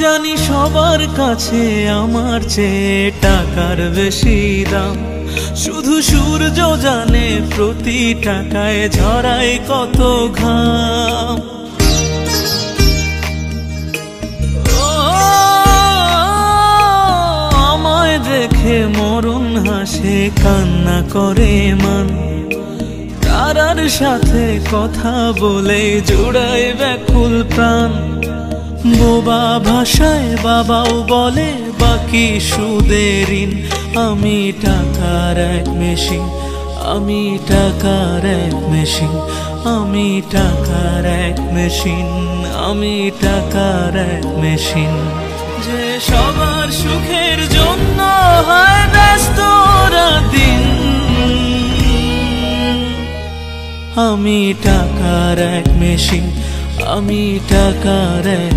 জানি সবার কাছে আমার চেয়ে টাকার বেশি দাম, শুধু সূর্য জানে প্রতি টাকায় ঝরায় কত ঘাম। আমায় দেখে মরণ হাসে কান্না করে মান, তারার সাথে কথা বলে জুড়ায় ব্যাকুল প্রাণ। বোবা ভাষায় বাবাও বলে বাকি সুদের ঋণ। আমি টাকার এক মেশিন, আমি টাকার এক মেশিন, আমি টাকার এক মেশিন, আমি টাকার এক মেশিন। যে সবার সুখের জন্য হয় ব্যস্ত দিন, আমি টাকার এক মেশিন, আমি টাকার এক